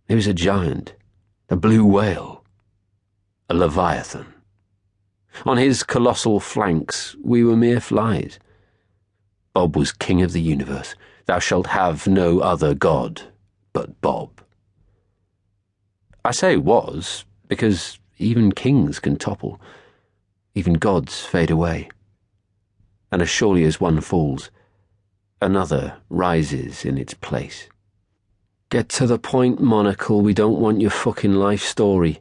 He was a giant, a blue whale, a leviathan. On his colossal flanks we were mere flies. Bob was king of the universe. Thou shalt have no other god but Bob. I say was, because even kings can topple, even gods fade away. And as surely as one falls, another rises in its place. Get to the point, Monocle, we don't want your fucking life story.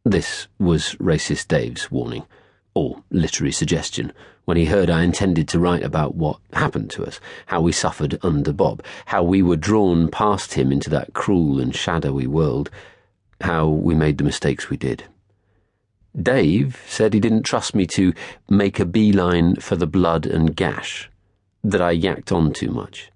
This was Racist Dave's warning, or literary suggestion, when he heard I intended to write about what happened to us, how we suffered under Bob, how we were drawn past him into that cruel and shadowy world, how we made the mistakes we did. Dave said he didn't trust me to make a beeline for the blood and gash, that I yacked on too much.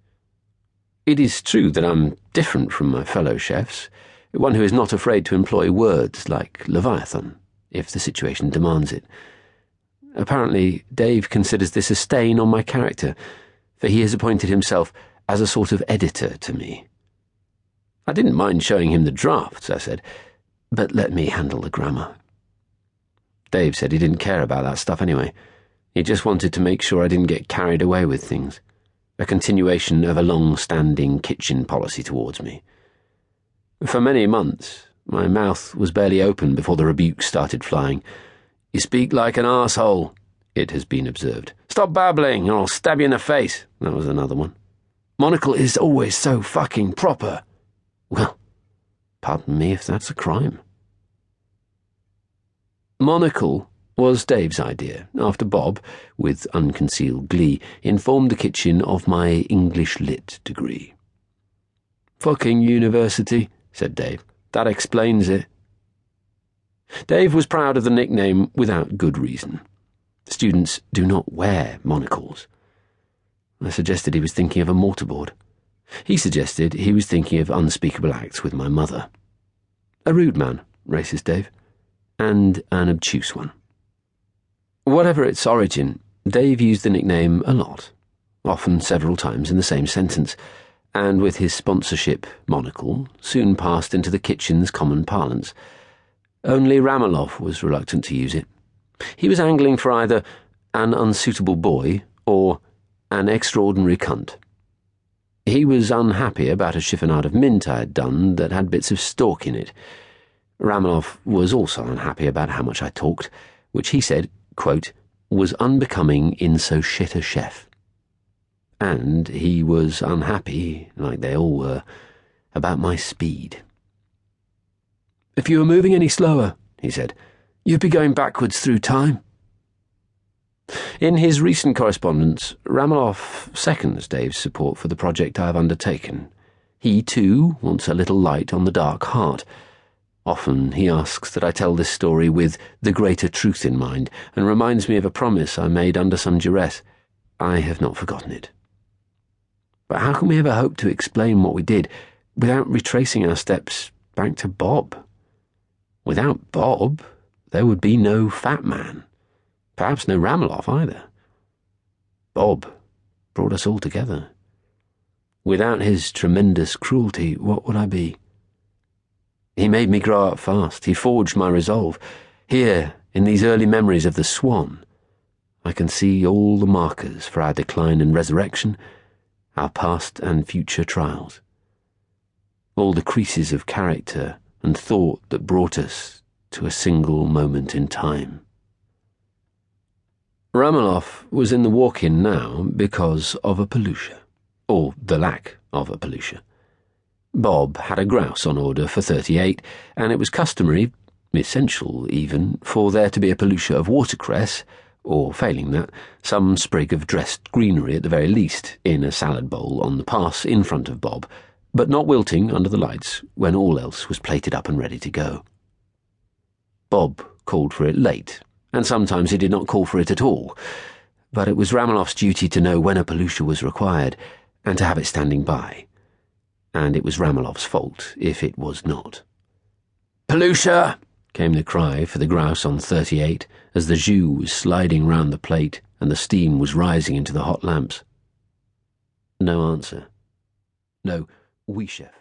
It is true that I'm different from my fellow chefs, one who is not afraid to employ words like Leviathan, if the situation demands it. Apparently, Dave considers this a stain on my character, for he has appointed himself as a sort of editor to me. I didn't mind showing him the drafts, I said, but let me handle the grammar. Dave said he didn't care about that stuff anyway. He just wanted to make sure I didn't get carried away with things, a continuation of a long-standing kitchen policy towards me. For many months, my mouth was barely open before the rebukes started flying. You speak like an arsehole, it has been observed. Stop babbling, or I'll stab you in the face, that was another one. Monocle is always so fucking proper. Well, pardon me if that's a crime. Monocle was Dave's idea, after Bob, with unconcealed glee, informed the kitchen of my English Lit degree. Fucking university, said Dave. That explains it. Dave was proud of the nickname without good reason. Students do not wear monocles. I suggested he was thinking of a mortarboard. He suggested he was thinking of unspeakable acts with my mother. A rude man, Racist Dave, and an obtuse one. Whatever its origin, Dave used the nickname a lot, often several times in the same sentence, and with his sponsorship, Monocle, soon passed into the kitchen's common parlance. Only Rameloff was reluctant to use it. He was angling for either an unsuitable boy or an extraordinary cunt. He was unhappy about a chiffonade of mint I had done that had bits of stork in it. Rameloff was also unhappy about how much I talked, which he said, quote, was unbecoming in so shit a chef. And he was unhappy, like they all were, about my speed. If you were moving any slower, he said, you'd be going backwards through time. In his recent correspondence, Rameloff seconds Dave's support for the project I have undertaken. He, too, wants a little light on the dark heart. Often he asks that I tell this story with the greater truth in mind, and reminds me of a promise I made under some duress. I have not forgotten it. But how can we ever hope to explain what we did without retracing our steps back to Bob? Without Bob, there would be no Fat Man. Perhaps no Rameloff either. Bob brought us all together. Without his tremendous cruelty, what would I be? He made me grow up fast. He forged my resolve. Here, in these early memories of the Swan, I can see all the markers for our decline and resurrection, our past and future trials. All the creases of character and thought that brought us to a single moment in time. Rameloff was in the walk-in now because of a pollution, or the lack of a pollution. Bob had a grouse on order for 38, and it was customary, essential even, for there to be a pollution of watercress, or failing that, some sprig of dressed greenery at the very least, in a salad bowl on the pass in front of Bob, but not wilting under the lights when all else was plated up and ready to go. Bob called for it late, and sometimes he did not call for it at all, but it was Rameloff's duty to know when a pollution was required, and to have it standing by. And it was Rameloff's fault if it was not. "Pollution!" came the cry for the grouse on 38 as the jus was sliding round the plate and the steam was rising into the hot lamps. No answer. No, oui, chef.